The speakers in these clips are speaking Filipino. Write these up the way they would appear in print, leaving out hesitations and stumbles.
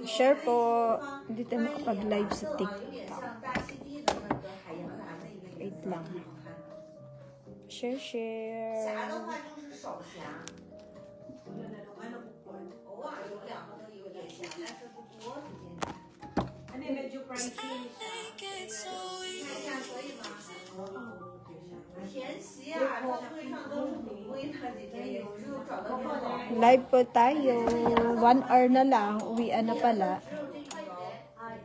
Share po. Hindi tayo makapag-live sa TikTok. Wait lang. Share. 侠的话就是手侠，偶尔有两个都有点像，但是不多，时间。你看一下可以吗？填席啊，它柜上都是不贵的，姐姐也只有找到这种。 Live po tayo. 1 hour na lang. Uwian na pala.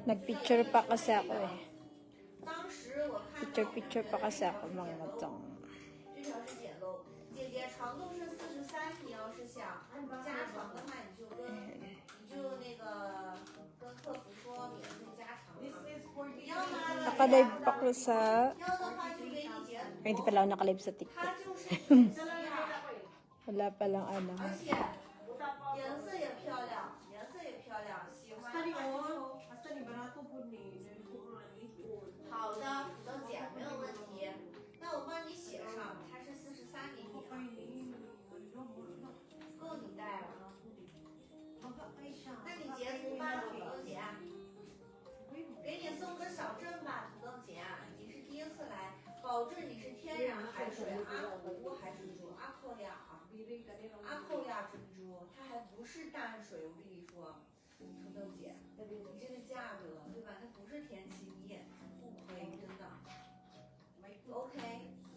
Nagpicture pa kasi ako eh. 当时我看到 Picture pa kasi ako mga matong. 这条是简陋，姐姐长度是43，你要是想加长的话，你就那个跟客服说免费加长嘛。要吗？ Naka-live pa ko sa... 要的话就给你截图。 Ay, hindi pala ako naka-live sa 它 TikTok. 就是剪辑啊， Wala palang ano. 而且颜色也漂亮，颜色也漂亮，喜欢的话就。好的，土豆姐没有问题。那我帮你写上，它是43厘米，够你戴了。那你截图吧，土豆姐。给你送个小镇吧，土豆姐。你是第一次来，保证你是天然海水阿古海水珠阿扣亚啊，阿扣亚珍珠，它还不是淡水，我跟你说，土豆姐，你这个价格对吧？它不是田七蜜，不亏，真的。OK，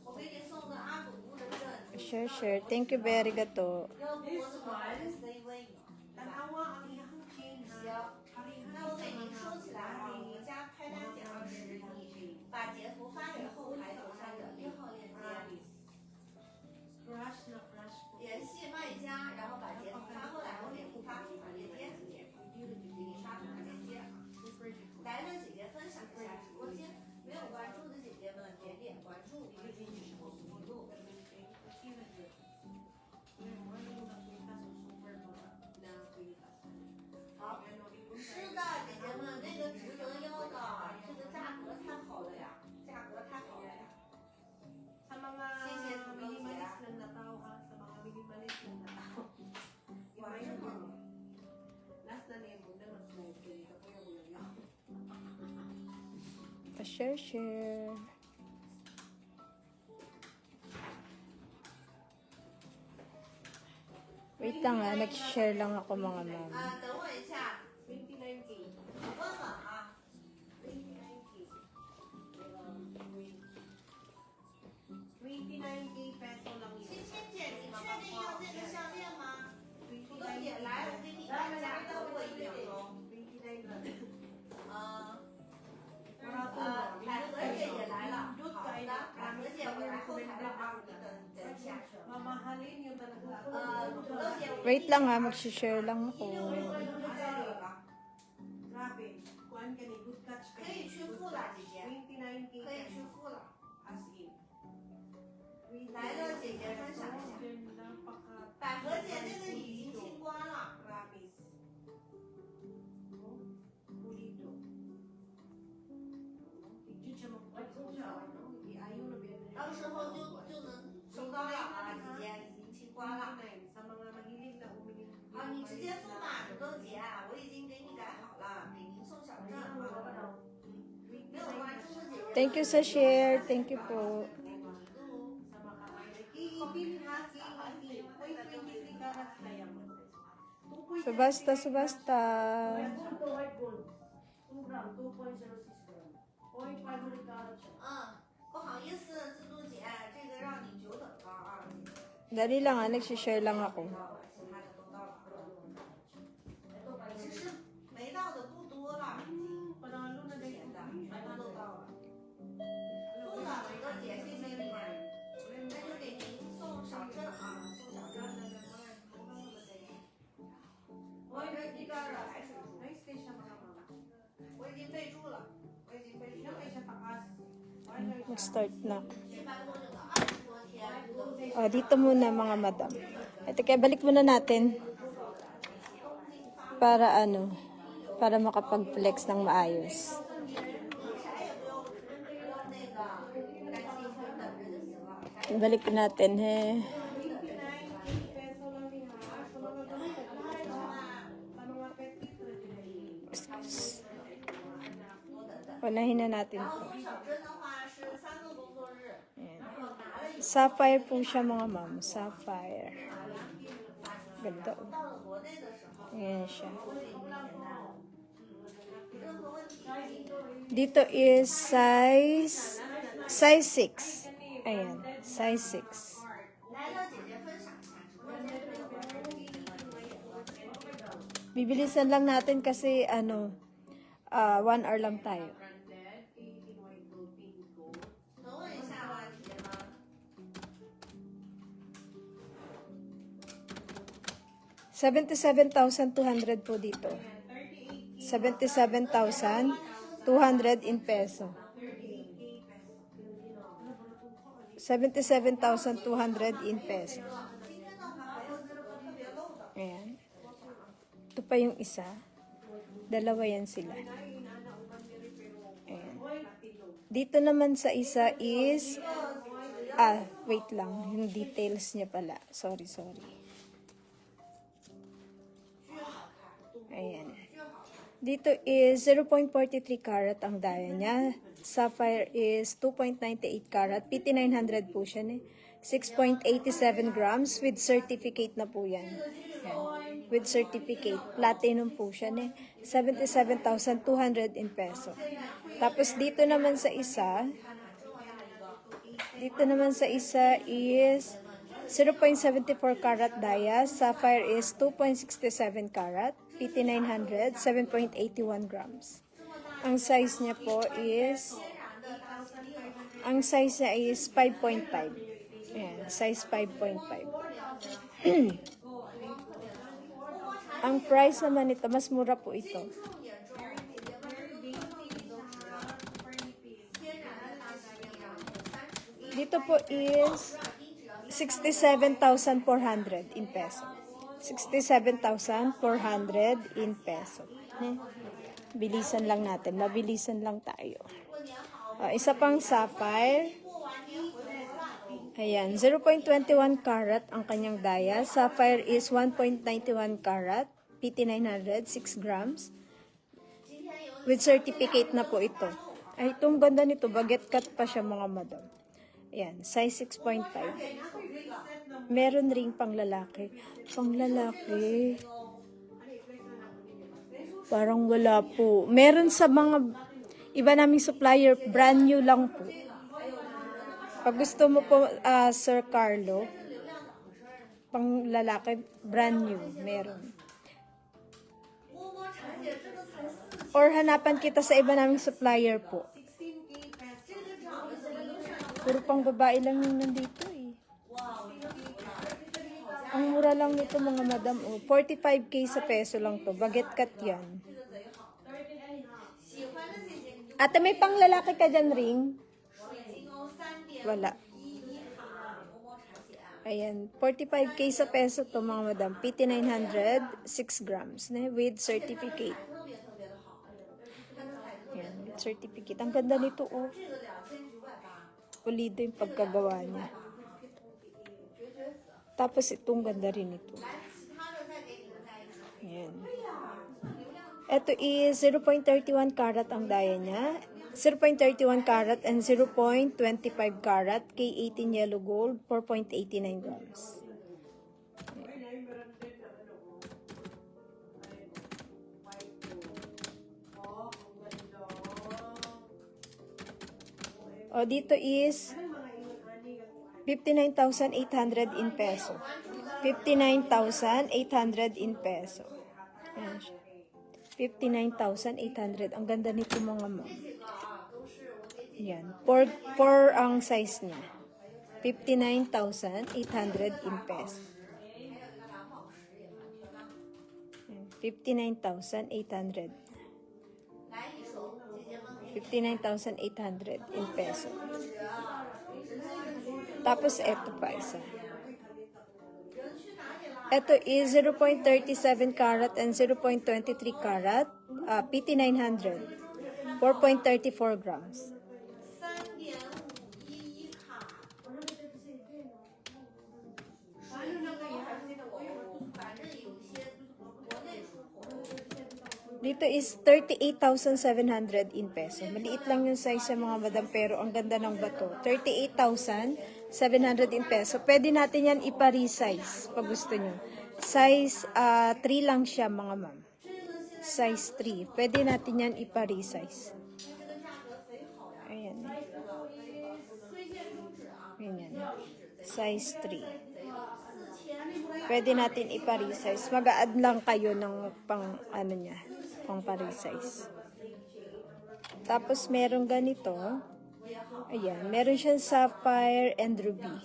我给你送个阿古布的镇。 Share. Thank you very gato. 要不我怎么还是 C 位呢？行，那我给您收起来啊，我们家拍单点20亿，把截图发给后台左下角1号链接，联系卖家，然后把截图发过来，我给您发批发链接，姐姐，给你刷批发链接。来的姐姐分享一下直播间，没有关注的姐姐们点点关注，一个进去是我们目录。好，是的，姐姐们，那个值得要的，这个价格太好了呀，价格太好了呀。谢谢土豆姐。晚上好。 Pa-share. Wait lang ha, nag-share lang ako mga ma'am. 等我一下。问问啊。欣欣姐，你确定要这个项链吗？土豆姐，来，我给你把夹等我1秒钟。百合姐也来了。好的，百合姐，我来后台了啊，你等一下。土豆姐。 Wait lang ha, mag-share lang ako. 可以去付了，姐姐。可以去付了。来了，姐姐分享一下。百合姐，那个已经清关了。到时候就能收到了啊，姐姐已经清关了。好，你直接付吧，土豆姐，我已经给你改好了，给您送小镇啊。没有关注的姐姐。 Thank you sa share. Thank you po. Subasta. 不好意思，自助姐，这个让你久等了啊。 Dali lang ha, nag-share lang ako. 其他的都到了。只是没到的不多了，已经。之前的全部都到了。付了，土豆姐，谢谢你。那就给您送小镇啊，送小镇。我这一边的海水珠，我已经备注了，Mag-start na. 100多整个20多天。 Dito muna mga madam. Ito kaya balik muna natin. Para para makapag-flex ng maayos. Balik natin he. Unahin na natin 然 to. 后送小针的话是3个工作日， Ayan. 然后拿了以后 Sapphire po siya mga ma'am. Sapphire. 然后到了国内的时候， Ayan siya. 会给你简单的，任何问题。 Dito is size 6. Ayan, size 6. 来让姐姐分享一下直播间的内容。 Bibilisan lang natin kasi 1 hour lang tayo. 能问一下吗，姐姐们？ 77,200 po dito. 77,200 in peso. 77,200 in peso. 今天的话有几个特别漏的。 Ayan. Ito pa yung isa. Dalawa yan sila. Ayan. Dito naman sa isa is wait lang. Yung details niya pala. Sorry. Ayan. Dito is 0.43 carat ang daya niya. Sapphire is 2.98 carat. PT900 po siya. 6.87 grams with certificate na po yan. Ayan. With certificate. Platinum po siya. 77,200 in peso. Tapos dito naman sa isa is 0.74 carat daya. Sapphire is 2.67 carat. PT900, 7.81 grams. Ang size niya po is 5.5. Ayan, size 5.5. Ang price naman nito, mas mura po ito. 重点中，姐姐们这个颗粒都是天然的大西洋，30。 Dito po is 67,400 in peso. 67,400 in peso. Bilisan lang natin. Mabilisan lang tayo. Isa pang sapphire. Ayan, 0.21 carat ang kanyang daya. Sapphire is 1.91 carat. PT900, 6 grams. With certificate na po ito. Ay, itong ganda nito. Baguette cut pa siya mga madam. Ayan, size 6.5. Meron ring pang lalaki. Pang lalaki. Parang wala po. Meron sa mga iba naming supplier, brand new lang po. Pag gusto mo po, Sir Carlo, pang lalaki, brand new, meron. Or hanapan kita sa iba naming supplier po. Puro pang babae lang yung nandito eh. Ang mura lang nito mga madam. 45k sa peso lang to. Baguette cut yan. Ate, may pang lalaki ka dyan ring? Wala. Ayan. 45k sa peso to mga madam. PT900, 6 grams. With certificate. Ayan, with certificate. Ang ganda nito oh. Pulido yung pagkagawa niya. Tapos itong ganda rin ito. Ayan. Ito is 0.31 carat ang daya niya. 0.31 carat and 0.25 carat. K18 yellow gold. 4.89 grams. O, dito is 59,800 in peso. 59,800 in peso. Ayan siya. 59,800. Ang ganda nito mga ma'am. Ayan. 4 ang size niya. 59,800 in peso. Ayan. 59,800. 59,800 in peso. Tapos, eto pa isa. Ito is 0.37 carat and 0.23 carat. PT900. 4.34 grams. 3.511卡。反正有一些国内出口的。Dito is 38,700 in peso. Maliit lang yung size sa mga madam, pero ang ganda ng bato. 38,700 in peso. Pwede natin yan ipa-resize pag gusto nyo. Size 3 lang siya mga ma'am. Size 3. Pwede natin yan ipa-resize. Ayan. Ayan. Size 3. Pwede natin ipa-resize. Mag-a-add lang kayo ng pang ano niya, pang pa-resize. Tapos meron ganito. Ayan, meron siyang sapphire and ruby.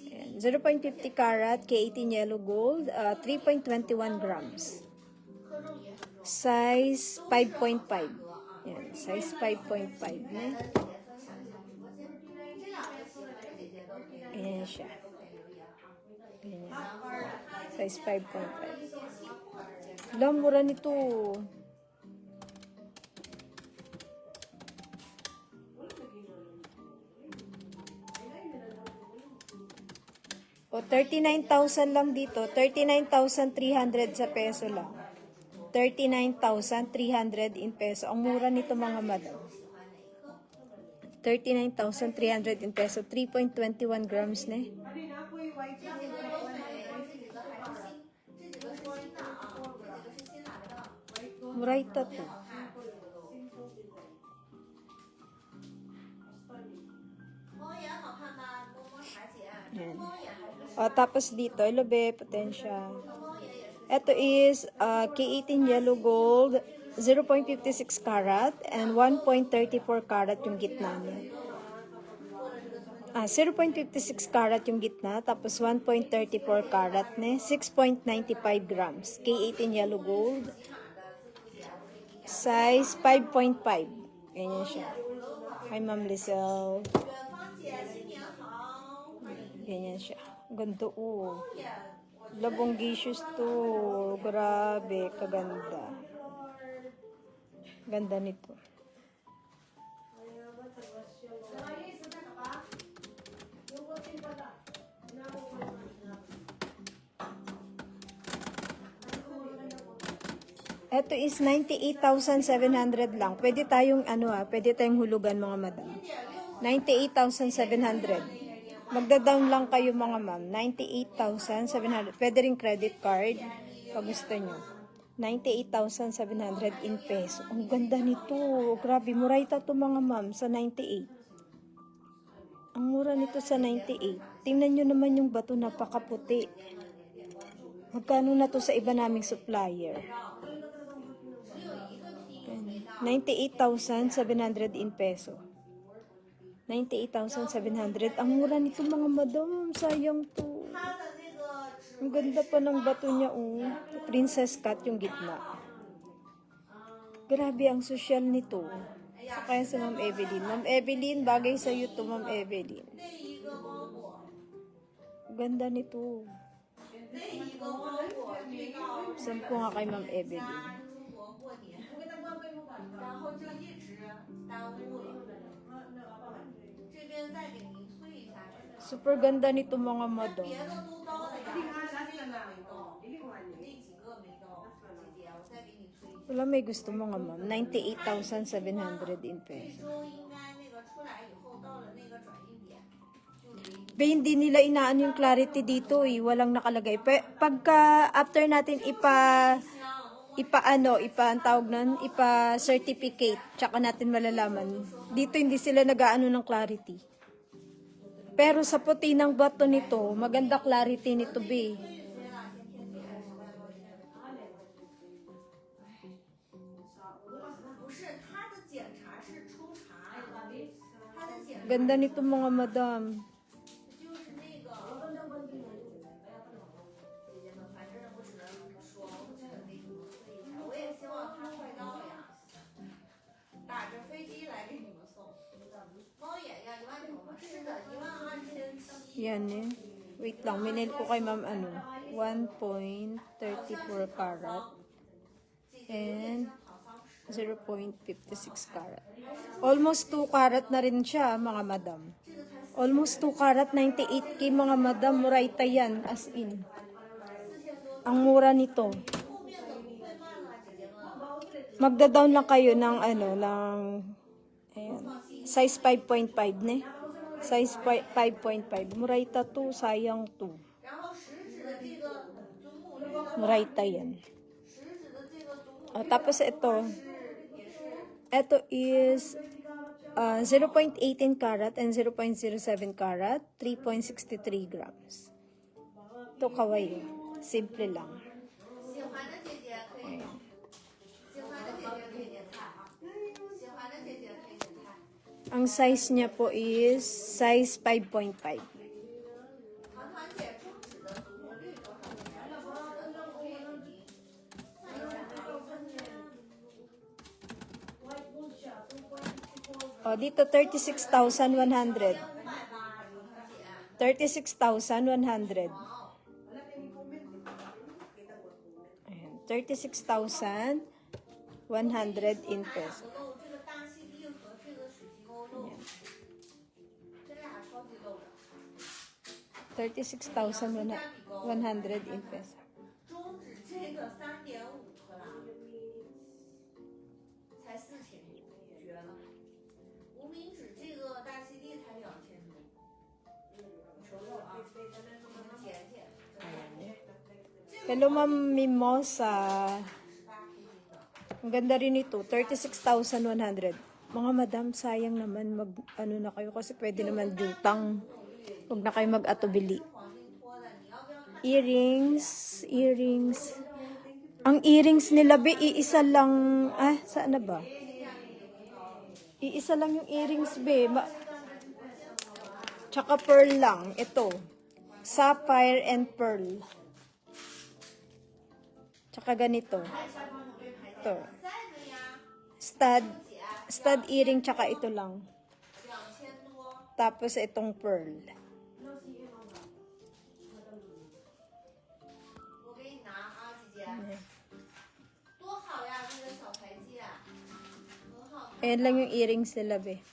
Ayan, 0.50 carat, K18 yellow gold, 3.21 grams. Size 5.5. Ayan, size 5.5 na. Ayan siya. Ayan. Size 5.5. Alam, mura nito. O, 39,000 lang dito. 39,300 sa peso lang. 39,300 in peso. Ang mura nito mga madam. 39,300 in peso. 3.21 grams na eh. Muray ito to. Ayan. O, tapos dito, ilobe, potensya. Ito is K18 yellow gold, 0.56 carat, and 1.34 carat yung gitna niya. 0.56 carat yung gitna, tapos 1.34 carat na, 6.95 grams. K18 yellow gold. Size 5.5. Ganyan siya. Hi, Ma'am Lizelle. Ganyan siya. Ganda, oh. Labonggisius to. Grabe, kaganda. Ganda nito. Ito is 98,700 lang. Pwede tayong pwede tayong hulugan mga madam. 98,700. Magda-down lang kayo mga ma'am. 98,700. Pwede rin credit card pag gusto nyo. 98,700 in peso. Ang ganda nito. Grabe, mura ito mga ma'am sa 98. Ang mura nito sa 98. Tingnan nyo naman yung bato, napakaputi. Magkano na to sa iba naming supplier? 98,700 in peso. 98,700. Ang mura nito mga madam. Sayang to. Ang ganda pa ng bato niya, oh. Princess cut yung gitna. Grabe ang social nito. So, kaya sa Ma'am Evelyn. Ma'am Evelyn, bagay sa iyo to, Ma'am Evelyn. Ganda nito. Send ko nga kay Ma'am Evelyn. Super ganda nito mga madam. Wala may gusto mga ma'am. 98,700 in peso. Hindi nila inaan yung clarity dito eh. Walang nakalagay. Pagka after natin ang tawag nun, ipa-certificate, tsaka natin malalaman. Dito hindi sila nag-aano ng clarity. Pero sa puti ng bato nito, maganda clarity nito, be. Ganda nito mga madam. Yan eh. Wait lang, minil ko kay ma'am 1.34 carat and 0.56 carat. Almost 2 carat na rin siya, mga madam. Almost 2 carat, 98K mga madam. Muraita yan, as in. Ang mura nito. Magda-down lang kayo ng ano, ng ayan, size 5.5 ne. Size 5.5. Murayta to, sayang to. 然后食指的这个祖母绿的话， Murayta yan. 食指的这个祖母 O, 绿 tapos ito, 也是 ito is 0.18 karat and 0.07 karat, 3.63 grams. Ito kawaii. Simple lang. 喜欢的姐姐可以，喜欢的姐姐可以点菜啊，喜欢的姐姐可以点菜。 Ang size niya po is size 5.5. 糖糖姐中指的祖母绿多少钱？中指的祖母绿你算一下啊。 O, dito 36,100. 500吧，糖糖姐。 36,100. 好， Ayan, 36,100 in 哪两 peso. 个漏？这个大溪地和这个水晶欧漏，这俩超级漏的。 36,100 in peso. 中指这个3.5克拉，才4000多，绝了。无名指这个大溪地才2000多，求求啊，你们减减。 Hello, Ma'am Mimosa. 18 公斤的， Ang ganda rin ito, 36,100. Mga madam, sayang naman ano na kayo kasi pwede naman dutang. Huwag na kayo mag-atubili. 黄金托的，你要不要看？ Earrings. Ang earrings nila, be, iisa lang. Saan na ba? Iisa lang yung earrings, be. Tsaka pearl lang. Ito. Sapphire and pearl. Tsaka ganito. Ito. 在呢呀， Stud earring, tsaka ito lang. 2000多。 Tapos itong pearl. 我给你拿啊，姐姐，多好呀，这个小台阶，很好看。 Ayan lang yung earrings nila, be.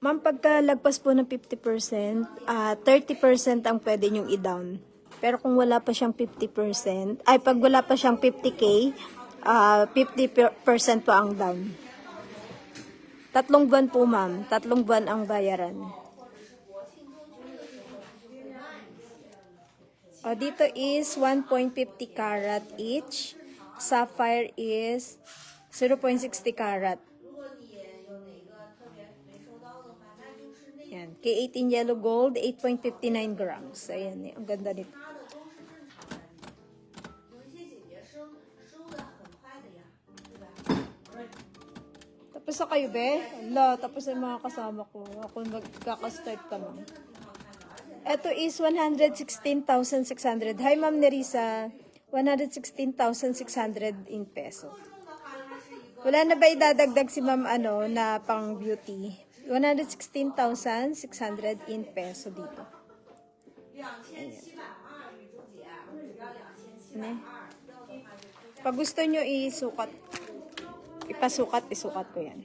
Ma'am, pagka lagpas po ng 50%, 30% ang pwede nyong i-down. Pero kung wala pa siyang 50%, pag wala pa siyang 50K, 50% pa ang down. 3 buwan po, ma'am. 3 buwan ang bayaran. Dito is 1.50 karat each. Sapphire is 0.60 karat. 如果你有哪个特别没收到的话，那就是那 Yan. K18 yellow gold, 8.59 grams. Ayan eh. Ang ganda nito. 他的都是正常的。有一些姐姐收的很快的呀，对吧？ Tapos na kayo, be? Ala, tapos na yung mga kasama ko. Ako magkaka-start ka, ma'am. 真的挺好看的，而且 Ito is 116,600. Hi, Ma'am Nerissa. 116,600 in peso. 重的话它是一个 Wala na ba idadagdag si Ma'am na pang beauty? 116,600 in peso dito. 2720，雨珠姐，只要2720， Ne? 要的话就扣价。 Pag gusto nyo isukat ko yan.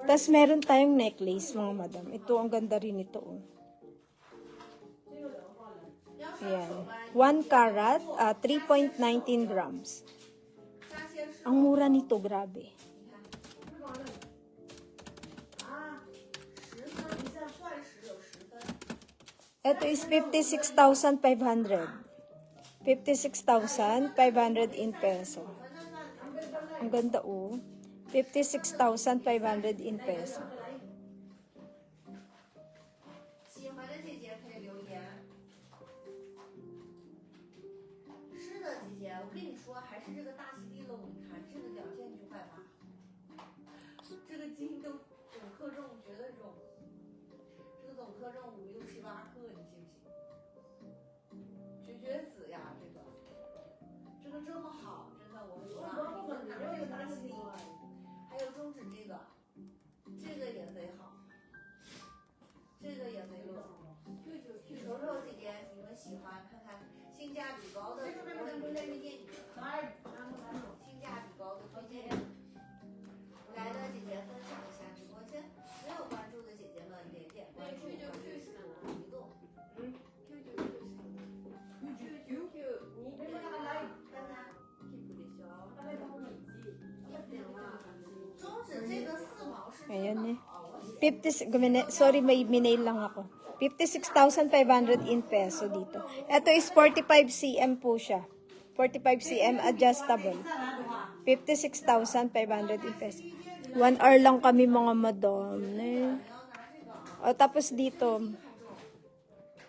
Tapos meron tayong necklace, mga madam. Ito, ang ganda rin ito. Oh. Ayan. 1 karat, 3.19 grams. 沙县市 Ang mura nito, grabe. 啊，10分，你现在钻石有10分， Ito is 56,500. 56,500 in peso. Ang ganda, oh. 56,500 in peso. 喜欢的姐姐可以留言。是的，姐姐，我跟你说，还是这个大溪地漏，你看这个2980，这个金都总克重绝对重，这个总克重5、6、7、8克，你信不信？绝绝子呀，这个这么好，真的，我说啊，你们拿着这个大溪地，还有中指这个，这个也贼好，这个也贼漏。球球姐姐，你们喜欢看看性价比高的，我推荐你们，性价比高的推荐。来的姐姐分享一下直播间，没有关注的姐姐们点点关注，关注是移动。大家 Sorry, may minail lang ako. 56,500 in peso dito. Ito is 45 cm po siya. 45 cm adjustable. 56,500 in peso. 1 hour lang kami mga madam. O, tapos dito,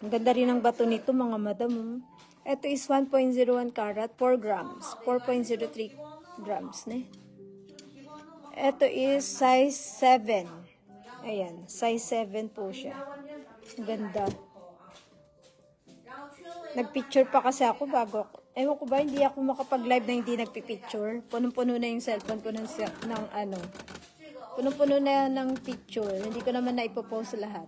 ang ganda rin ng bato nito mga madam. Ito is 1.01 karat, 4 grams. 4.03 grams. Ito is size 7. Ayan, size 7 po siya. Ang ganda. Nagpicture pa kasi ako bago ako. Ewan ko ba, hindi ako makapag-live na hindi nagpipicture. Punong-puno na yung cellphone ko ng ano. Punong-puno na ng picture. Hindi ko naman na ipopost lahat.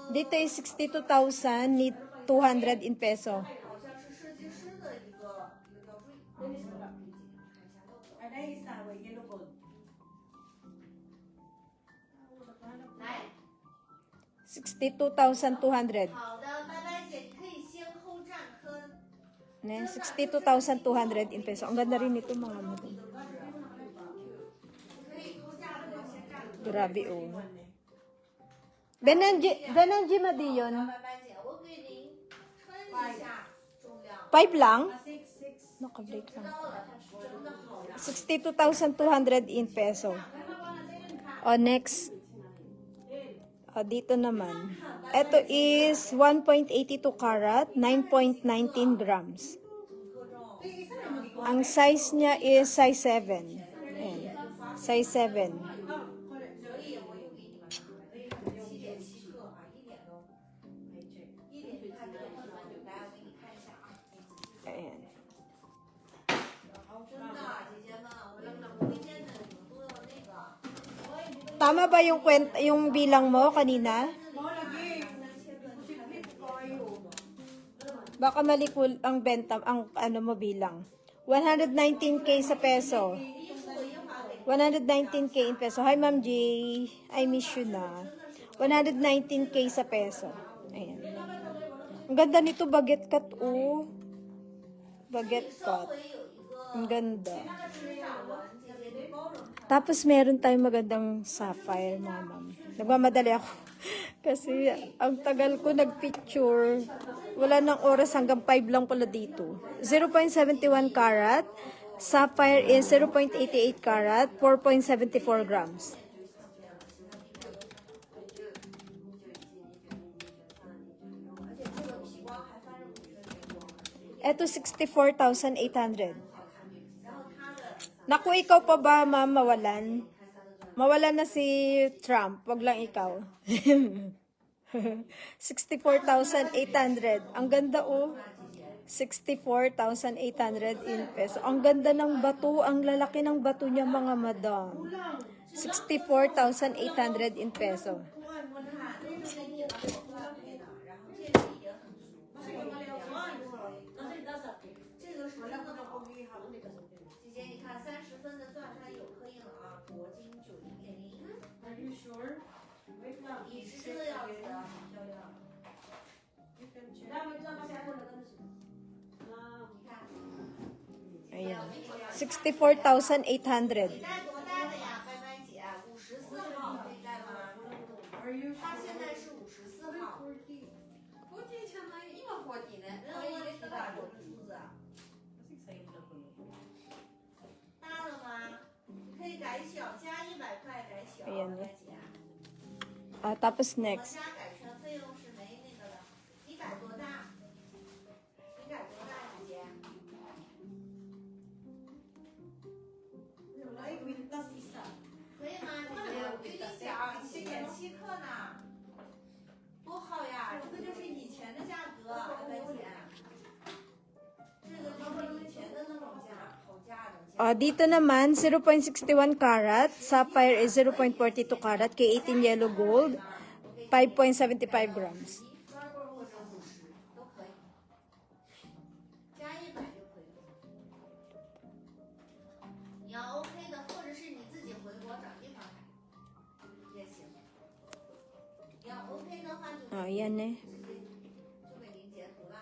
Dito is 62,000 need 200 in peso. 好像是设计师的一个标准。 来， 62,200. 好的，拜拜姐，你可以先扣站坑。 62,200 in peso. Ang ganda rin nito mga madam. 可以扣价的，先站。 Grabe oh. Benanji Madiyon. 拜拜姐，我给您称一下重量。 5 lang? Naka-break 知 lang. 道了，它是真的好呀。 62,200 in peso. O, next. O, dito naman. Ito is 1.82 karat, 9.19 grams. Ang size niya is size 7. Ayan. Size 7. 所以我又给你们7.7克啊，1点都1点就看这个地方，来，我给你看一下啊。 Ayan. 真的，姐姐们，我真的推荐的你们都要那个。 Tama ba yung yung bilang mo kanina? Baka mali ko ang benta, ang ano mo bilang. 119k sa peso. 119k in peso. Hi, Ma'am J. I miss you na. 119k sa peso. Ayan. Ang ganda nito, baguette cut, oh. Baguette cut. Ang ganda. Tapos meron tayong magandang sapphire, mga ma'am. Nagmamadali ako. Kasi ang tagal ko nagpicture. Wala nang oras, hanggang 5 lang pala dito. 0.71 karat. Sapphire is 0.88 karat, 4.74 grams. Ito 64,800. Naku, ikaw pa ba, ma'am, mawalan? Mawalan na si Trump, wag lang ikaw. 64,800. Ang ganda, oh. 64,800 in peso. Ang ganda ng bato. Ang lalaki ng bato niya, mga madam. 64,800 in peso. 这个是真的好。姐姐，你看30分的钻它有刻印了啊，铂金90.0。Are you sure？你是这个样子的，好漂亮。你看。 Ayan. 64,800. 你带多大的呀，拜拜姐？54号可以带吗？它现在是54号。40相当于今40呢？没问题的，我的数字。大了吗？可以改小，加100块改小，拜拜姐。 Tapos 我 next. 加改全费用是没那个的。你改多大？你改多大，姐姐？ 可以吗，姐姐？我跟你讲，7.7克呢，多好呀！这个就是以前的价格，拜拜姐。这个就是以前的那种价，好价的。 Dito naman, 0.61 karat. Sapphire is 0.42 karat. K18 yellow gold. 5.75 grams. 或者50都可以，加100就可以了。你要 OK 的，或者是你自己回国找地方买也行。你要 OK 的话就 Ayan eh. 直接就给您截图了。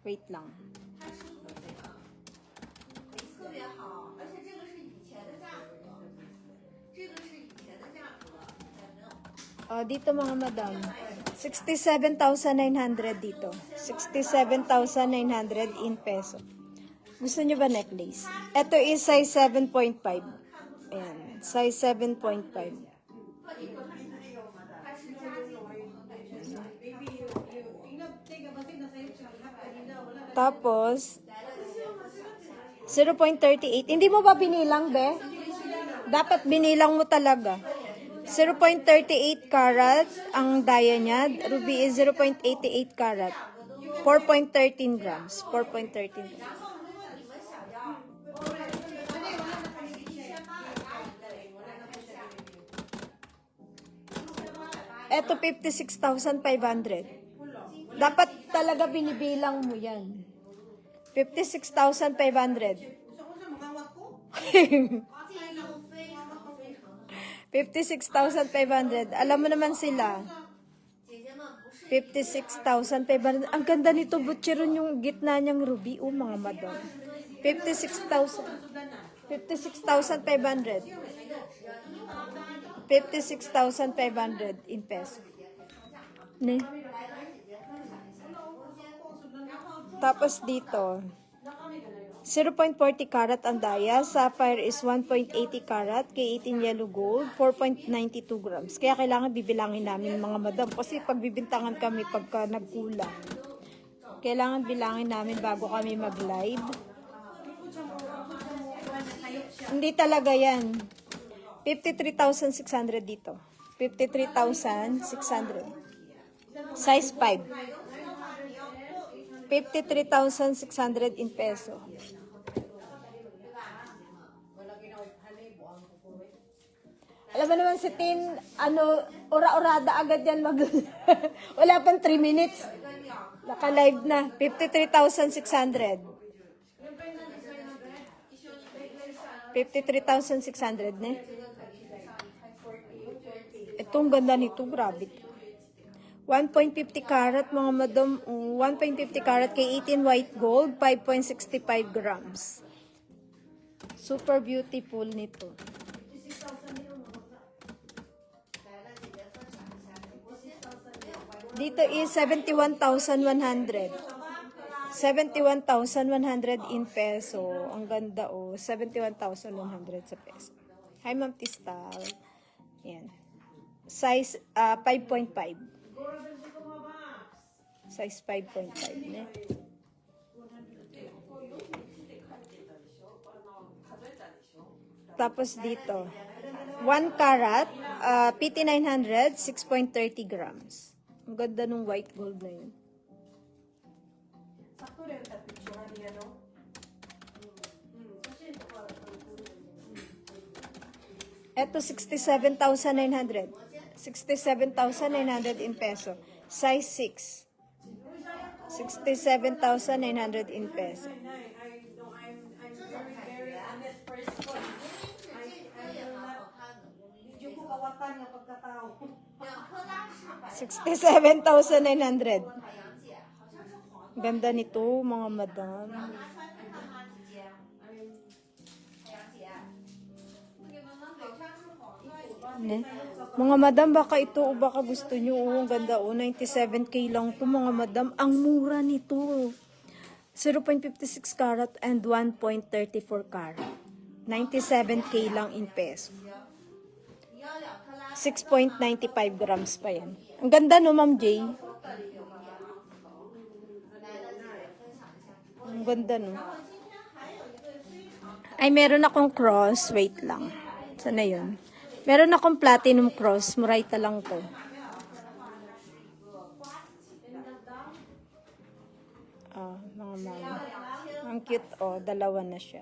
Wait lang. 它是土的，特别好，而且这个是以前的价格，这个是以前的价格，现在没有。 Dito mga madam, 67,900 dito. 67,900 in peso. Gusto nyo ba necklace? Ito is size 7.5. Ayan, size 7.5. Tapos, 0.38. Hindi mo ba binilang, be? Dapat binilang mo talaga. 0.38 karat ang daya niya. Ruby is 0.88 karat. 4.13 grams. 4.13 grams. 然后如果你们想要，是Eto 56,500. Dapat talaga binibilang mo yan. 56,500. 56,500. Alam mo naman sila. 56,500. Ang ganda nito, butcheron yung gitna niyang ruby. Oh, mga madam. 56,000. 56,500. 56,500 in peso. Ne? Tapos dito, 0.40 karat ang daya. Sapphire is 1.80 karat. K18 yellow gold, 4.92 grams. Kaya kailangan bibilangin namin mga madam. Kasi pagbibintangan kami pagka nagkulang. Kailangan bilangin namin bago kami mag-live. Hindi talaga yan. 53,600 dito. 53,600. Size 5. 53,600 in peso. Alam mo naman si Tin, ora-orada agad yan wala pang 3 minutes. Naka-live na. 53,600. 53,600 na. Itong ganda nito, grabe. 1.50 karat mga madam, 1.50 karat kay 18 white gold, 5.65 grams. Super beautiful nito. Dito is 71,100. 71,100 in peso. Ang ganda oh. 71,100 sa peso. Hi Ma'am Tistal. Yan. Size 5.5. Size 5.5 ne. Tapos dito 1 karat PT900 6.30 grams. Ang ganda nung white gold na yun. Ito 67,900. 67,900 in peso. Size 6. 67,900 in peso. I'm very honest person. Medyo ko kawatan ng pagkatao. 67,900. Ganda nito, mga madam. Ne? Mga madam, baka ito o baka gusto nyo. Oh, ang ganda oh, 97k lang to mga madam. Ang mura nito. 0.56 karat and 1.34 karat. 97k lang in peso. 6.95 grams pa yan. Ang ganda no, Ma'am Jay? Ang ganda no. Ay, meron akong cross. Wait lang. Sana yun? Meron akong platinum cross. Murayta lang to. Mga mama. Ang cute oh. Dalawa na siya.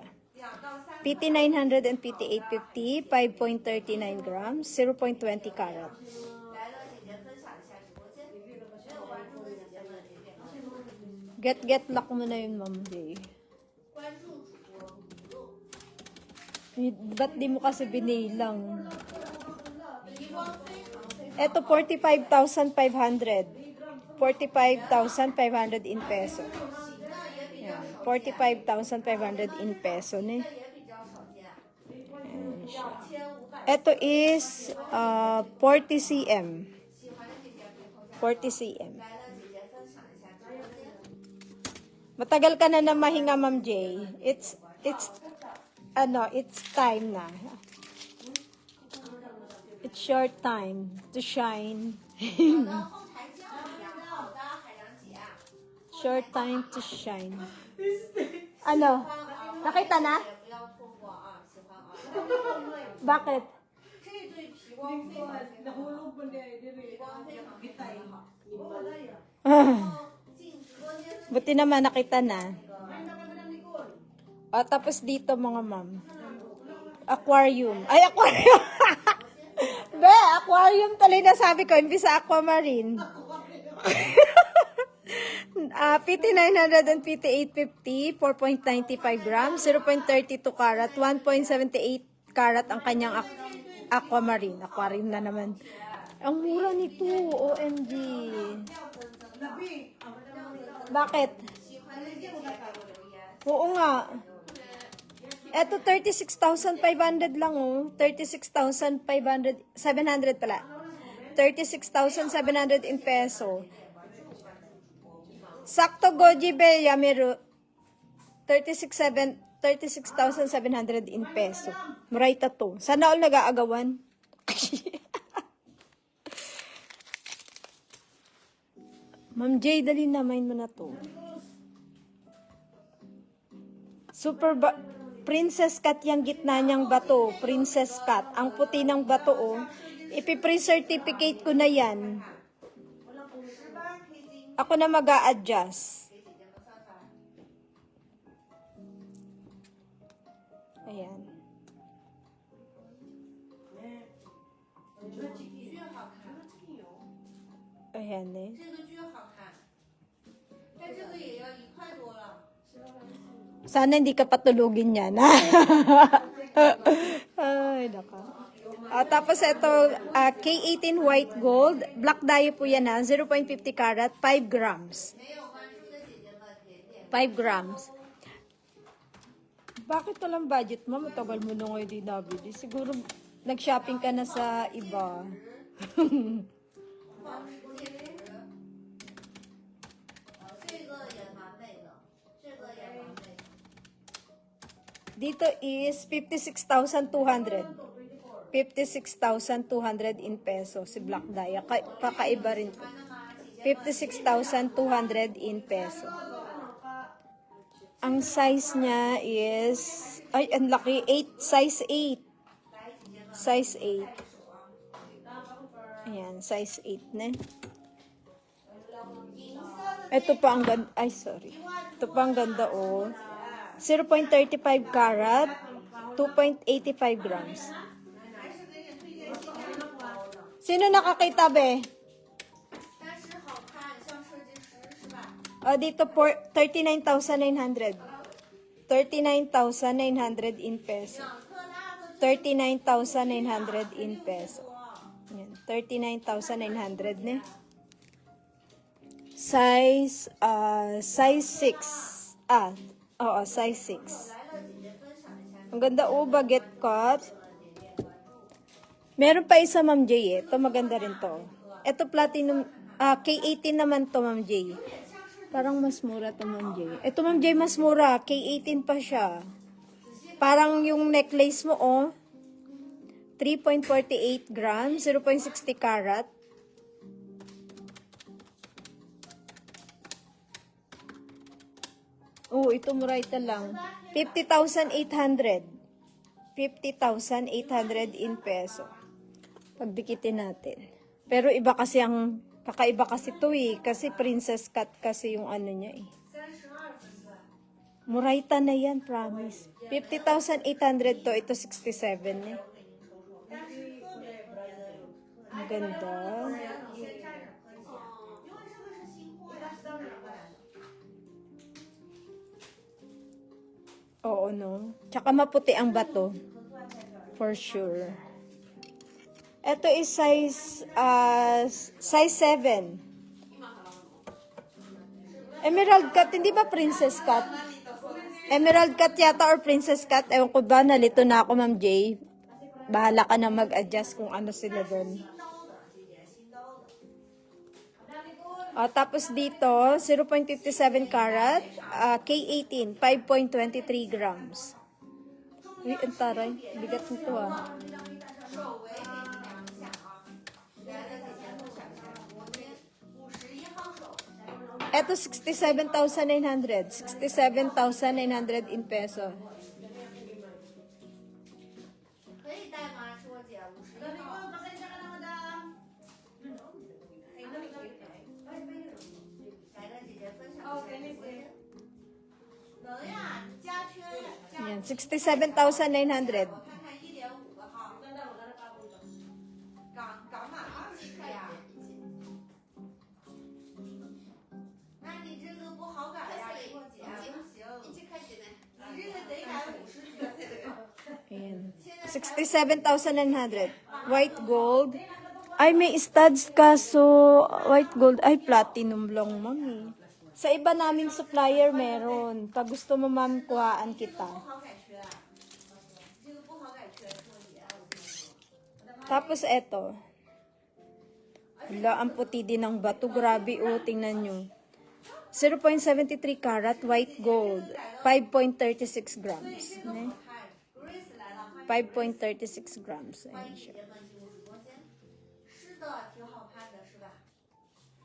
PT900 and PT850. 5.39 grams. 0.20 karat. Get lock mo na yun, Ma'am Jay. Ba't di mo kasi binilang? Ito, 45,500. 45,500 in peso. 45,500 in peso, ne? 这也比较少见。 Ayan siya. 2500。 Ito is 40 cm. 喜欢的姐姐可以扣下。 40 cm. 来了，姐姐分享一下直播间。 Matagal ka na mahinga, Ma'am Jay. It's time na. It's your time to shine. 好的，后台酱一样。好的，海洋姐。 Short time to shine. Ano? Nakita na? 也不要错过啊，喜欢啊。 Bakit? 这对皮光非常非常好，皮光非常非常的好。然后进直播间的 Buti naman nakita na. O, tapos dito mga ma'am. Aquarium. Ay, aquarium! Be, aquarium tuloy na sabi ko, imbis sa aquamarine. PT900 and PT850, 4.95 grams, 0.32 karat, 1.78 karat ang kanyang aquamarine. Aquarium na naman. Ang mura nito, OMG. Bakit? 喜欢的姐姐给我留言。 Oo nga. Eto, 36,500 lang oh. 36,500, 700 pala. 36,700 in peso. Sakto Goji Be, Yamiru. 36,700 in peso. Murayta to. Sana all nag-aagawan. Ma'am Jay, dali na, main mo na to. Princess cut yung gitna niyang bato. Princess cut. Ang puti ng bato, oh. Ipi-pre-certificate ko na yan. Ako na mag-a-adjust. Ayan. 巨好看， Ayan eh. 这个巨好看，但这个也要1块多了。 Sana hindi ka patulugin yan. Ay, naka. Tapos ito, K18 white gold. Black dye po yan 0.50 karat, 5 grams. 没有关注的姐姐们点点。 5 grams. Bakit walang budget mo? Matagal mo na ngayon DWD. Siguro nag-shopping ka na sa iba. 保时捷值，这个也蛮美的，这个也蛮美的。 Dito is 56,200. 56,200 in peso si Black Daya. Kakaiba rin to. 56,200 in peso. Ang size niya is, ay, ang laki, 8, size 8. Size 8. Ayan, size 8 na. Ito pa ang ganda, ay sorry. Ito pa ang ganda, oh. 0.35 karat, 2.85 grams. Sino nakakita, be? 但是好看，像设计师是吧？ Dito, 39,900. 39,900 in peso. 2克拉的 39,900 in peso. Yan, 39,900 ne. Size 6. Oo, size 6. 来了，姐姐分享一下。 Ang ganda, oh, baguette cut. Meron pa isa, Ma'am J, eh. Ito maganda rin to. Ito platinum, K18 naman to, Ma'am J. Parang mas mura to, Ma'am J. Ito, Ma'am J, mas mura. K18 pa siya. Parang yung necklace mo, oh. 3.48 grams, 0.60 karat. Oh, ito murayta lang. 50,800. 50,800 in peso. Pagdikitin natin. Pero iba kasi ang, kakaiba kasi to eh. Kasi princess cut kasi yung ano niya eh. 32分寸， Murayta na yan, promise. 50,800 to. Ito 67 eh. 但是特别特别的有特色。 Ang ganda. 你先沾点科技，因为这个是新货呀。 Oo, no? Tsaka maputi ang bato. For sure. Ito is size 7. Emerald cut, hindi ba princess cut? Emerald cut yata or princess cut. Ewan ko ba, nalito na ako, Ma'am Jay. Bahala ka na mag-adjust kung ano sila doon. 新刀的，姐姐新刀的。 Tapos dito, 0.57 carat, K18, 5.23 grams. Uy, ang taray. Bigat nito ah. 手围给你量一下啊，来的姐姐分享一下，我们51号手， Eto, 67,900. 67,900 in peso. 可以带吗？是我姐51号。来的姐姐分享一下直播间。能呀，加圈加。 Yan, 67,900. 我看看1.5个号。港码20克呀。那你这个不好改呀，我姐不行。你这个得改50圈才对。 Ayan. 67,900. White gold. Ay, may studs kaso white gold. Ay, platinum lang, mami. Sa iba naming supplier meron. Pag gusto mo, ma'am, kuhaan 这个 kita. 不好改圈，这个不好改圈，是我姐，我跟你说。 Tapos eto. Hala, ang puti din ng bato. Grabe, oh, tingnan nyo. 0.73 carat white gold. 5.36 grams. 这个 Ne? 好看，Grace 来了，欢迎 5.36 grams. 欢 Ayan 迎姐 siya. 姐们进入直播间。是的，挺好看的，是吧？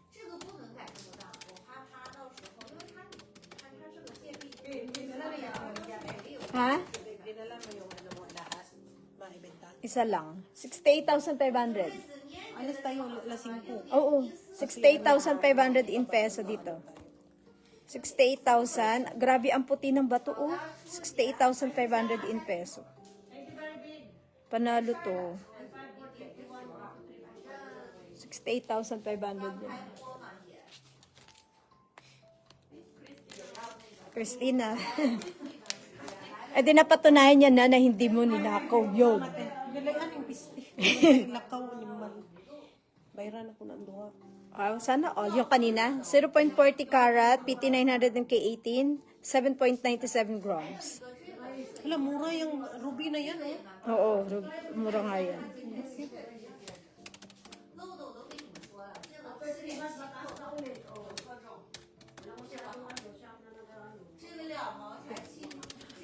这个不能改这么大，我怕它到时候，因为它，你看它这个戒臂，Ha? Dinala mo yung ano mo lahat, maibenta. Isa lang. 68,500. Alas tayo, lasing po. Oo. 68,500 in peso dito. 68,000. Grabe ang puti ng bato, oh. 68,500 in peso. Panalo to. 68,500 din. Christina. Eh, di napatunayan niya na hindi mo ninakaw yun. Nilayan yung pisti. Lakaw ni man. Bayran ako ng duha. Sana all. Yung kanina, 0.40 carat, PT900 ng K18, 7.97 grams. Hala, mura yung ruby na yan, eh. Oo, mura nga yan. 漏斗都跟你们说了，这个7.7克，特重，这个2毛才7，这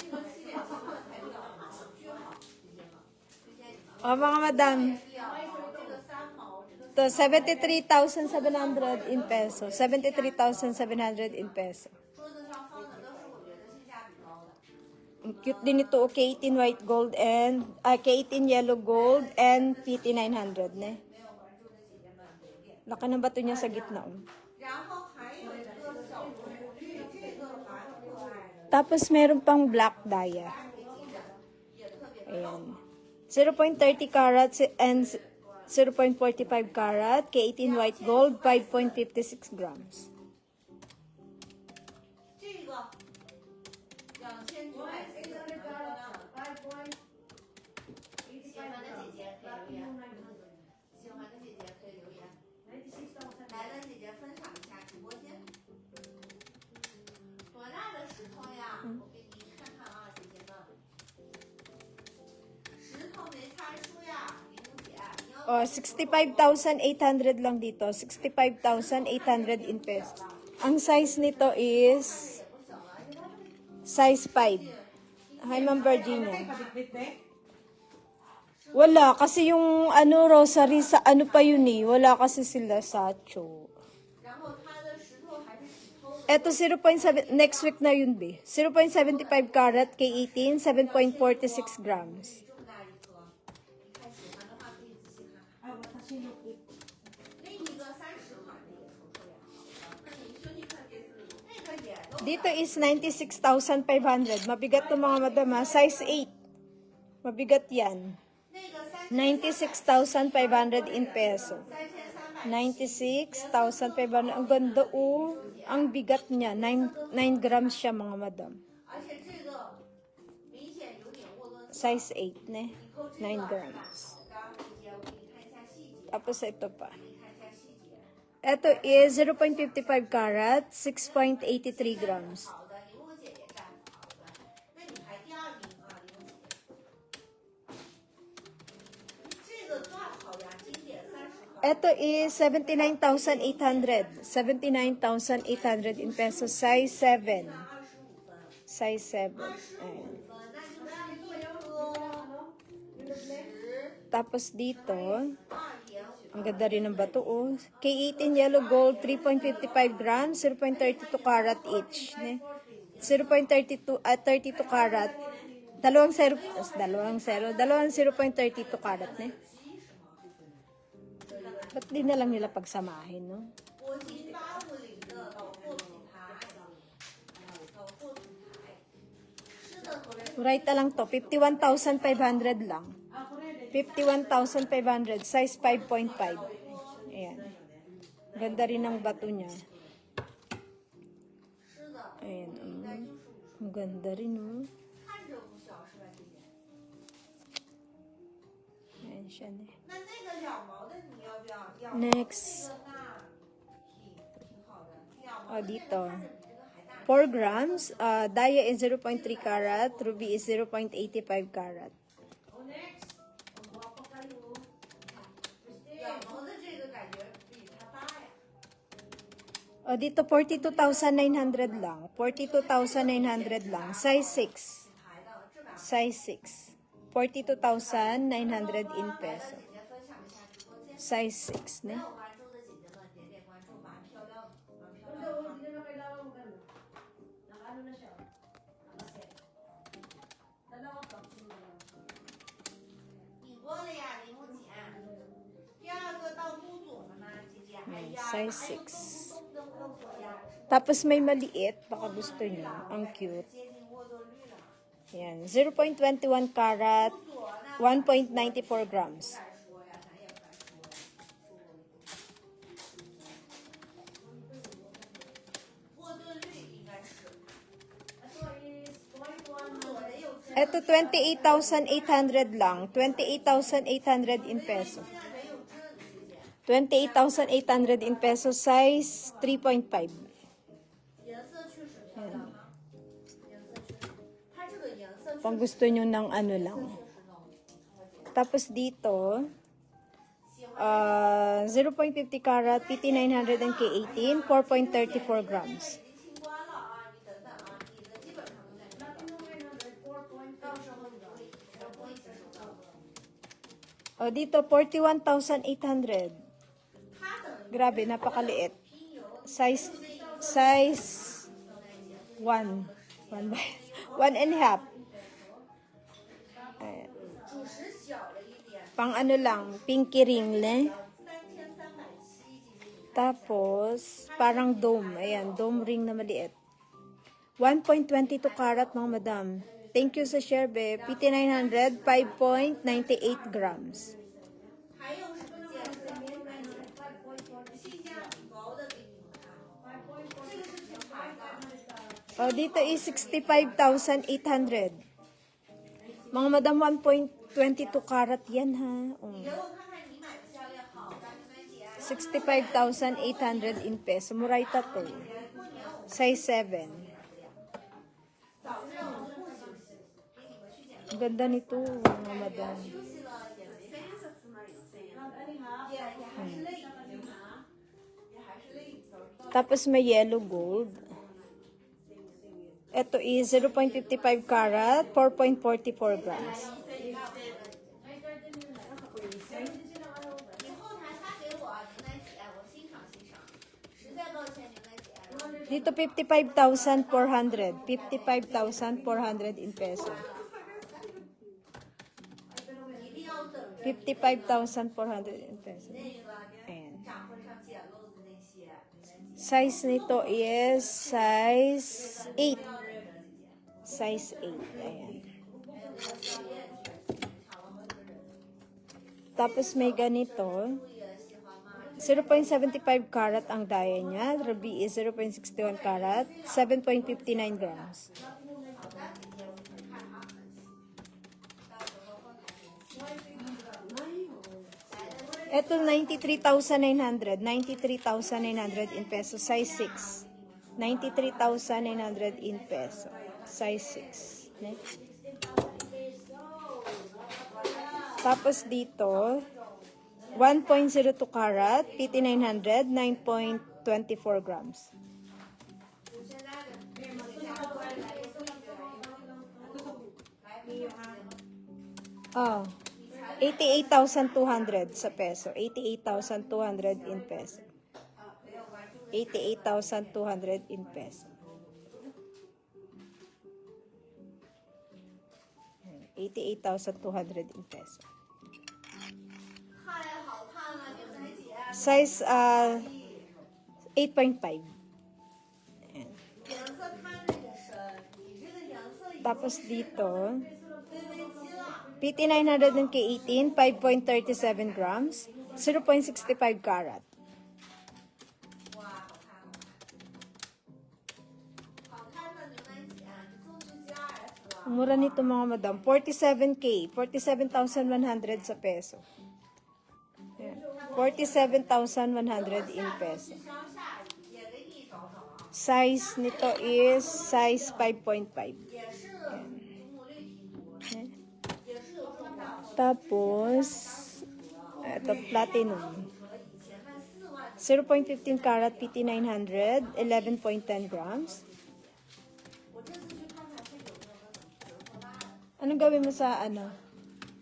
个7.7克才2毛，巨好，姐姐们，推荐你们。 O mga madam, 2毛，这个3毛，这个。 to 73,700 in peso. 73,700 in peso. 桌子上放的都是我觉得性价比高的。 Ang cute din ito, oh, K18 white gold and K18 yellow gold and PT900, ne? 没有关注的姐姐们留言。 Laki ng bato niya sa gitna, oh. 然后还有一个小红绿，这个蛮可爱的， Tapos meron pang black dia. 给金的，也特别的高。 Ayan. 0.30 carat and 0.45 carat, K18 white gold, 5.56 grams. 这个2940蛮漂亮的。喜欢的姐姐可以留言，喜欢的姐姐可以留言。来的姐姐分享一下直播间。多大的石头呀？我给您看看啊，姐姐们。石头没猜出呀，玲玲姐，你要。 Oh, 65,800 lang dito. 65,800 in pesos. Ang size nito is size 5. Hi, Ma'am Virginia. Kabitbit, eh. Wala, kasi yung ano, rosary sa ano pa yun eh. Wala kasi sila sa cho. 然后它的石头还是洗透的。 Eto 0.7, next week na yun, be. 0.75 carat, K18, 7.46 grams. 这么大一颗，你看喜欢的话可以仔细看看。 Ah, watashi no ko. 另一个30号那个瞅瞅也好的，那个也都 Dito is 96,500. Mabigat to mga madam ha. Size 8. Mabigat yan. 那个 96,500 in peso. 3300， 96,500. Ang ganda oh. Ang bigat niya. 9 grams siya mga madam. 而且这个明显有点沃顿色， Size 8 ne. 以后这 9 个 grams. 好的，姐姐我给你看一下细节， Tapos ito pa. 给你看一下细节。 Ito is 0.55 carat, 6.83 grams. 好的，你问我姐姐站好的。Ito is 79,800. 79,800 in pesos. Size 7. Size 7. Ayan. 那就是一个10Tapos dito, 2ang ganda rin ng bato, oh. K18 yellow gold, 3.55 grams, 0.32 karat each. Ne? 0.32 karat. Dalawang 0.32 karat, ne? Ba't di na lang nila pagsamahin, no? 国际850的老货品牌，老货品牌，是的，口袋 Right na lang to, 51,500 lang. 51,500, size 5.5. Ayan. Ganda rin ng bato niya. 是的， Ayan, 应该就是ang ganda rin, oh. 看着不小是吧，姐姐？ Ayan siya, ne? 那那个两毛的你要不要？两毛 Next. 那个挺好的，两毛 Oh, 的那个 dito. 看着比这个还大。 4 grams, dia is 0.3 karat, ruby is 0.85 karat. 两毛的这个感觉比它大呀。 O, dito 42,900 lang. 42,900 lang. Size 6. 牌的这把 Size 6. 42,900 in 来 peso. 姐姐分享一下直播间。 Size 6, 没 ne? 有关注的姐姐们点点关注，蛮漂亮的，蛮漂亮的。顶过了呀，铃木姐。第二个到木总了吗，姐姐？哎呀，哪有 size 动不动的木总呀？ Tapos may maliit. Baka gusto nyo. Ang cute. 接近沃多绿了。 Yan. 0.21 karat. 1.94 grams. 敢说呀，咱也不敢说呀。沃顿绿应该是。我的有真 Ito 28,800 lang. 28,800 in peso. 现在没有真，姐姐。 28,800 in peso. Size 3.5. 颜色确实漂亮哈。颜色确实，它这个颜色确 Pang 实 gusto nyo ng ano lang. 是那种。 Tapos dito, 喜欢 0.50 karat, PT900 and K18, 4.34 grams. 已经清关了啊，你等等啊，你的基本上都在这个。到时候你会全部一起收到的。 O dito, 41,800. 它等于 Grabe, napakaliit. 拼油 Size 1. 1 and a half. Ayan. 主食小了一点， Pang ano lang, pinky ring le. 3370，姐姐你看。 Tapos, parang dome. Ayan, dome ring na maliit. 1.22 karat, mga madam. Thank you sa share, be. PT900, 5.98 grams. 还有什么颜色？性价比高的给你们看，这个是品牌的。 O, dito is 65,800. Mga madam, 1.22 karat yan, ha. O, 给我看看你买的项链好，咱们买姐。 65,800 in peso. Muraita to. Size 7. 早上我们不休息，给你们去检查。 Ang ganda nito, mga madam. 休息了也没啥，也还是累，也还是累。 Tapos may yellow gold. Ito is 0.55 karat, 4.44 grams. 以后台发给我，牛奶姐，我欣赏欣赏。实在抱歉，牛奶姐。 Dito 55,400. 55,400 in peso. 一定要等着 55,400 in peso. 那个 Ayan. 展会上捡漏子那些，牛奶姐。 Size nito is size 8. Size 8. Ayan. Tapos may ganito. 也喜欢吗？ 0.75 karat ang daya niya. Ruby is 0.61 karat. 7.59 grams. 好的，姐姐，我们看啊，到时候后台联系。 Ito 93,900. 93,900 in peso. Size 6. 93,900 in peso. Size 6. Next. Tapos dito, 1.02 karat, PT 900, 9.24 grams. Oh, 88,200 sa peso. 88,200 in peso. 88,200 in peso. 88,200 in peso. 太好看了，女孩姐， Size 8.5. 颜色看着也深，你这个颜色已经 Tapos dito, 微微金了。 PT 900 ng K18, 5.37 grams, 0.65 karat. 哇，好看的女孩姐，你送去 GRS 了。 Ang mura nito mga madam, 47K, 47,100 sa peso. Ayan, 47,100 in peso. 去乡下也给你找找啊， Size nito is size 5.5. 也是母绿皮肤，也是有这种感受。 Tapos, ito platinum. 以前卖4万， 0.15 karat PT 900, 11.10 grams. 我这次去看看是有没有那种折扣大的。 Anong gawin mo sa ano?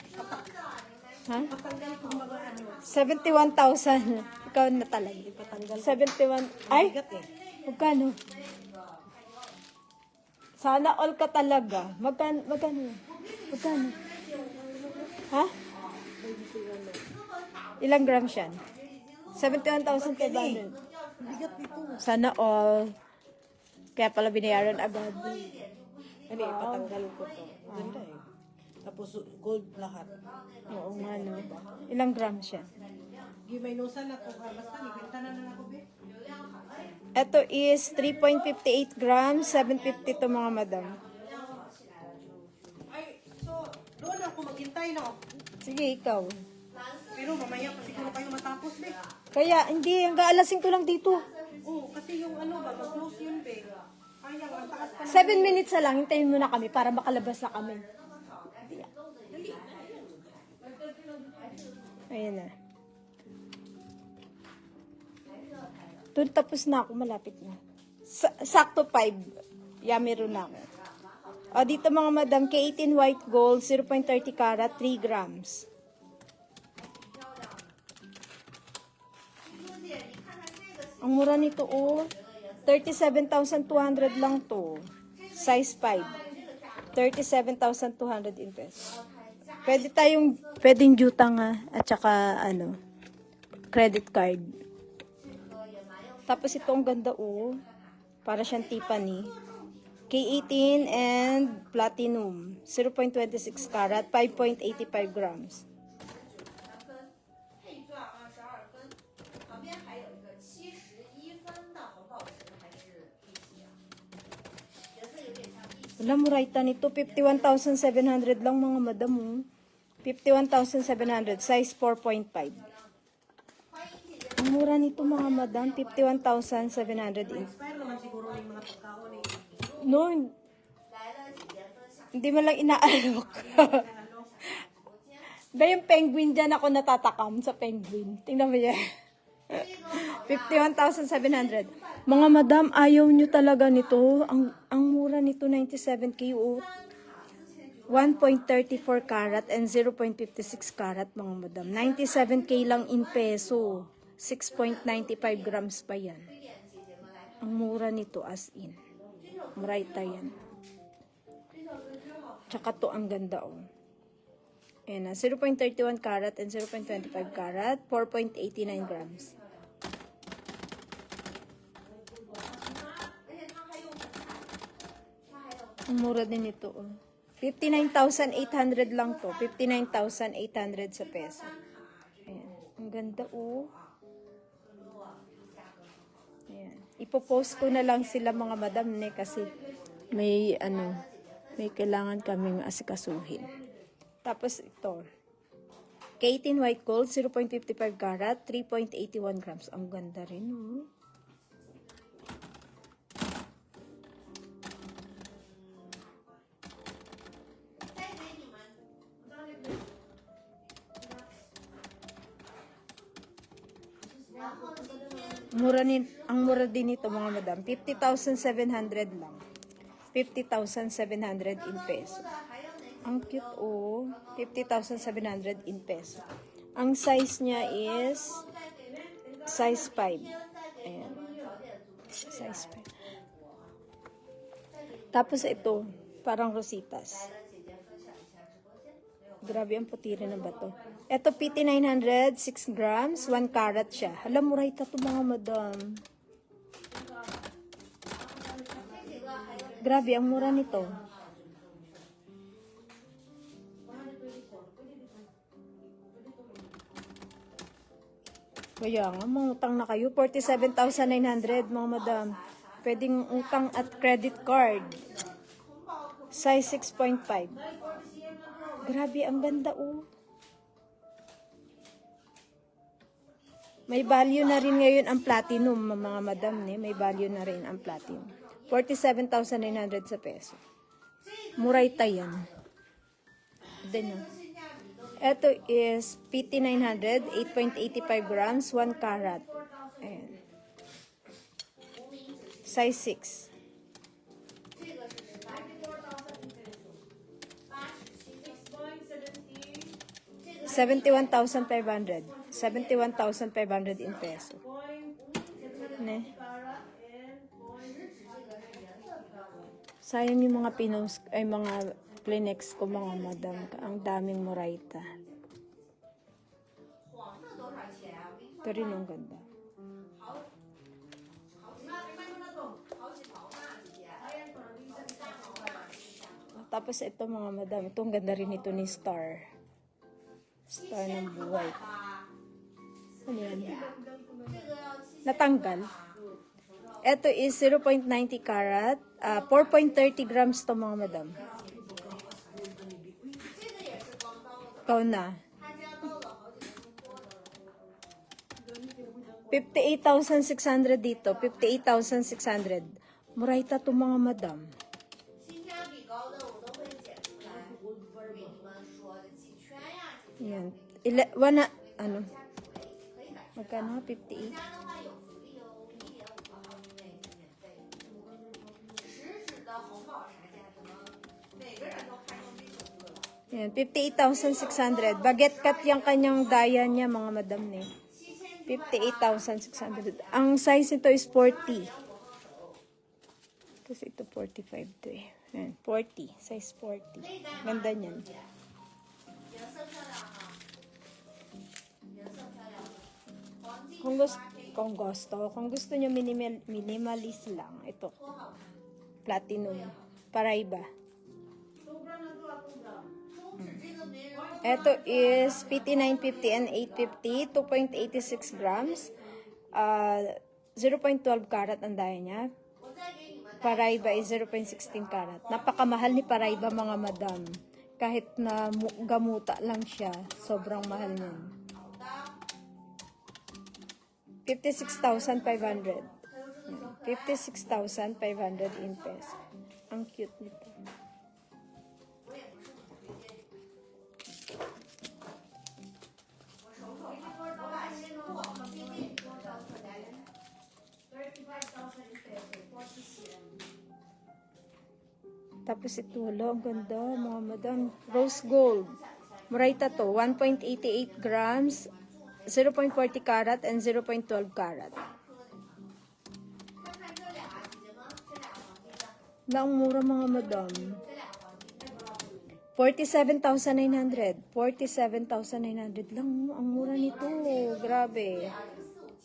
是的，女孩姐。 Ha? Patanggal kung mga ano. 71,000. Ikaw na talaga. Patanggal. 71. Ay, Bigat eh. magkano? Sana all ka talaga. Magkano? Magkano? Magkano? Ha? Ilang grams yan? 71,500. Bigat nito. Sana all. Kaya pala binayaran agad. Ano eh, patanggal ko to. Ganda eh. Tapos gold lahat. Oo nga no. Ilang grams yan? Gimaynusan ako. Basta ibenta na ako be. Ito is 3.58 grams, 750 to mga madam. Ay, so doon ako maghintay no. Sige, ikaw. Pero mamaya pa siguro kayo matapos be. Kaya, hindi, hanggang alas 5 lang dito. Oo, kasi yung ano ba, mag-close yun be. Kaya ang taas pa. 7 minutes na lang, hintayin mo na kami para makalabas na kami. Ayan na. Doon tapos na ako, malapit na. Sakto 5. Yeah, meron na ako. O, dito mga madam, K18 white gold, 0.30 karat, 3 grams. 朱姐，你看看这个 Ang mura nito, oh. 37,200 lang to. Size 5. 37,200 in pesos. Pwedeng jutang at saka, credit card. Tapos ito ang ganda, oh. Para siyang Tiffany. K18 and platinum. 0.26 karat, 5.85 grams. 配钻22分，旁边还有一个71分的红宝石还是碧玺啊？颜色有点像碧玺。 Wala, murayta nito. 51,700 lang mga madam, oh. 51,700. Size 4.5. 欢迎姐姐。 Ang mura nito mga madam. 51,700 in. Expire naman siguro yung mga pagkaon eh. No, 来了，姐姐分享。 hindi mo lang inaalok. Ba yung penguin dyan, ako natatakam sa penguin. Tingnan mo yan. 51,700. Mga madam, ayaw nyo talaga nito. Ang mura nito, 97K. Oh. 1.34 karat and 0.56 karat, mga madam. 97K lang in peso. 6.95 grams pa yan. Ang mura nito as in. Murayta yan. Tsaka to ang ganda, oh. Ayan na, 0.31 karat and 0.25 karat, 4.89 grams. Ang mura din ito, oh. 59,800 lang to. 59,800 sa peso. Ayan. Ang ganda, oh. Ayan. Ipopost ko na lang sila mga madam, kasi may kailangan kaming asikasuhin. Tapos ito. K18 white gold, 0.55 karat, 3.81 grams. Ang ganda rin, oh. Ang mura din nito mga madam, 50,700 lang. 50,700 in peso. Ang cute oh, 50,700 in peso. Ang size niya is size 5. Ayan. Size 5. Tapos ito, parang rositas. Grabe ang puti rin ng bato. Ito, PT900, 6 grams, 1 carat siya. Alam mo, right ito mga madam. Grabe, ang mura nito. Kaya nga, mga utang na kayo. 47,900 mga madam. Pwedeng utang at credit card. Size 6.5. Grabe, ang ganda oh. May value na rin ngayon ang platinum, mga madam. May value na rin ang platinum. 47,900 sa peso. Murayta yan. Then, ito is PT900, 8.85 grams, 1 carat. Ayan. Size 6. 71,500. 71,500 in peso. Ne? Sayang yung mga pinos, ay mga Kleenex ko mga madam. Ang daming murayta. Ito rin ang ganda. Tapos ito mga madam. Ito ang ganda rin ito ni Star. Star ng buhay. Ano yan? Natanggal. Ito is 0.90 carat. 4.30 grams to mga madam. Ikaw na. 58,600 dito. 58,600. Murayta to mga madam. Yan. Ano? Magkano? 58? Yan, 58,600. Baguette cut yung kanyang daya niya, mga madam ne. 58,600. Ang size nito is 40. Kasi ito 45 to eh. Yan, 40. Size 40. Ganda niyan. Kung gusto nyo minimalist lang, ito. Platinum. Paraiba. Ito is PT950 and 850, 2.86 grams. 0.12 carat ang daya niya. Paraiba is 0.16 carat. Napakamahal ni Paraiba mga madam. Kahit na gamuta lang siya, sobrang mahal niyan. 56,500. 56,500 in peso. Ang cute nito. Tapos ito, ang ganda, mga madam. Rose gold. Murayta to, 1.88 grams, 0.40 carat, and 0.12 carat. Ang mura mga madam. 47,900. 47,900 lang. Ang mura nito. Grabe.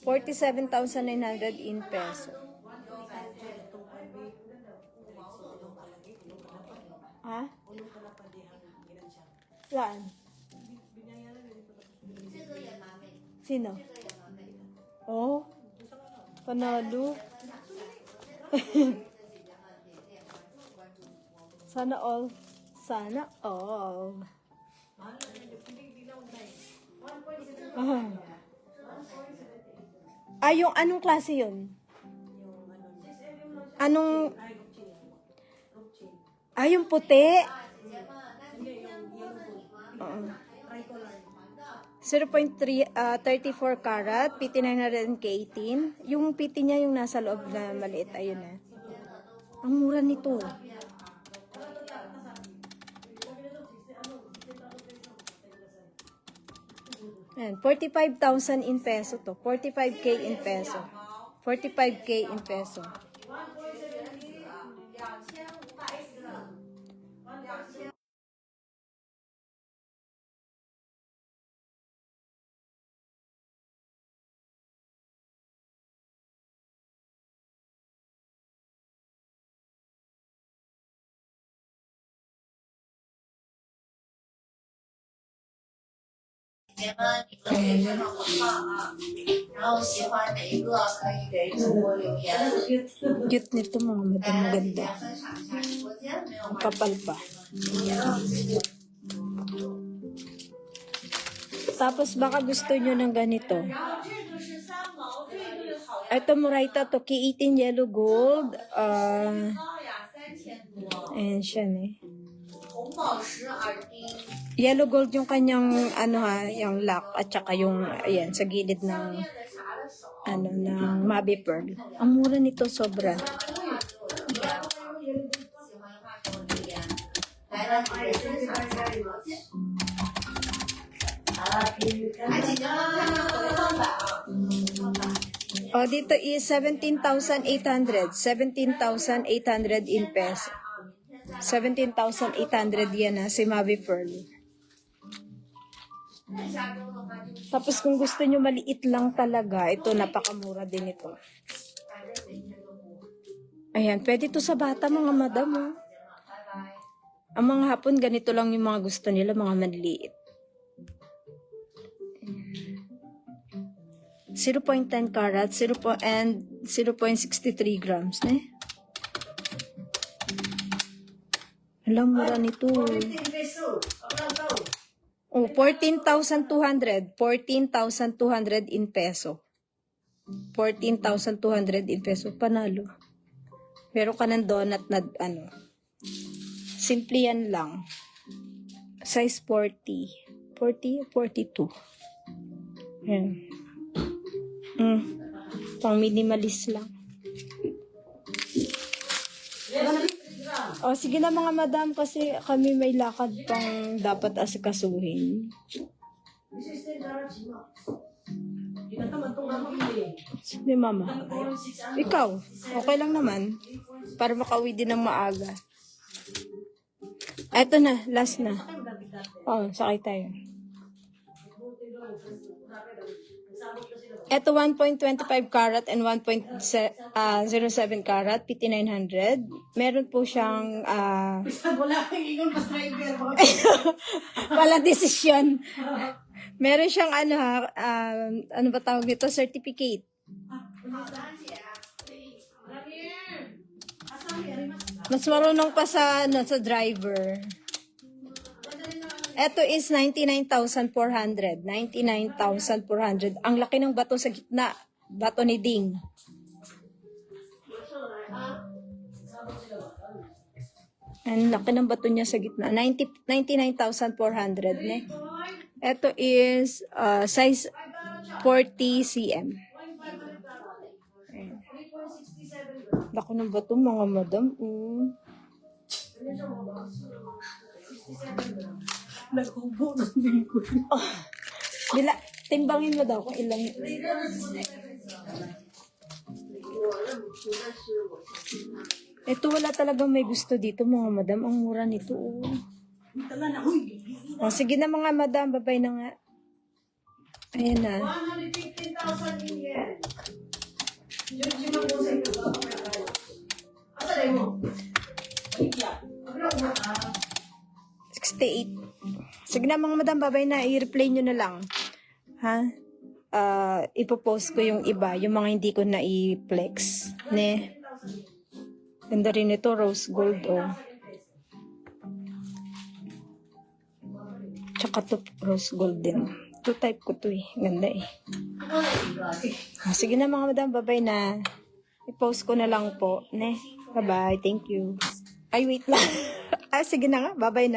47,900 in peso. Ha? Saan? Sino? Oh? Panalo? Sana all. Sana all. Ah, yung anong klase yun? Anong... Ah, yung puti? 34 karat, PT900K18. Yung PT niya yung nasa loob na maliit, ayun na. Ang mura nito. Ayan, 45,000 in peso to. 45K in peso. 45K in peso. 姐们，你们可以跟着我唱啊，然后喜欢哪一个可以给主播留言， Cute nito mga madam, 大家 maganda. 分享一下直播间没有 Ang 话 kapal pa. Tapos baka gusto nyo ng ganito. 然后这个是三毛，这个好呀， Ito Murayta to, K18 yellow gold. 高呀，3000多， Ayan siya eh. 红宝石耳钉， Yellow gold yung kanyang ano ha, yung lock at saka yung ayan sa gilid 项 ng 链的啥的手， ano ng Mabi Pearl. Ang mura nito sobra. 喜欢的话给我留言，来了姐姐分享一下直播间。哎，姐姐们看看我的放版啊，放版。 Oh, dito is 17,800. 17,800 in peso. 17,800 yan ha, si Mabi Pearl. 下周的话就是 Tapos kung gusto nyo maliit lang talaga, ito napakamura din ito. 反正每天都播。 Ayan, pwede to sa bata mga madam. Oh. 拜拜。 Ang mga hapon, ganito lang yung mga gusto nila, mga maliliit. 0.10 karat, 0.63 grams. Eh? Alam, mura nito. Oh, 14,200. 14,200 in peso. 14,200 in peso. Panalo. Meron ka ng donut na ano. Simple yan lang. Size 40. 40, 42. Ayan. Pang minimalist lang. O, sige na mga madam kasi kami may lakad pang dapat asikasuhin. Sige mama. Ikaw, okay lang naman. Para makauwi din ng maaga. Eto na, last na. Oh, sakay tayo. Ito 1.25 karat and 1.07 karat, PT900. Meron po siyang wala desisyon. Meron siyang ano ha, ano ba tawag nito? Certificate. Mas marunong pa sa ano, sa driver. Ito is 99,400. 99,400. Ang laki ng bato sa gitna. Bato ni Ding. Ang laki ng bato niya sa gitna. 99,400. Ne? Ito is size 40 cm. Ayan. Laki ng bato mga madam. Naghubo ng lingkod. Bila, timbangin mo daw kung ilang. Ito wala talagang may gusto dito mga madam. Ang mura nito. Oh, sige na mga madam. Babay na nga. Ayan na. 115,000 yen. Yun mo po sa ito. Asa na mo? 68. Sige na mga madam, babay na. I-replay nyo na lang. Ha? Ipopost ko yung iba. Yung mga hindi ko na i-flex. Ne? Ganda rin ito. Rose gold. Oh. Tsaka to rose gold din. Ito type ko to eh. Ganda eh. Sige na mga madam, babay na. I-post ko na lang po. Ne? Bye-bye. Thank you. Ay, wait lang. Sige na nga. Bye-bye na.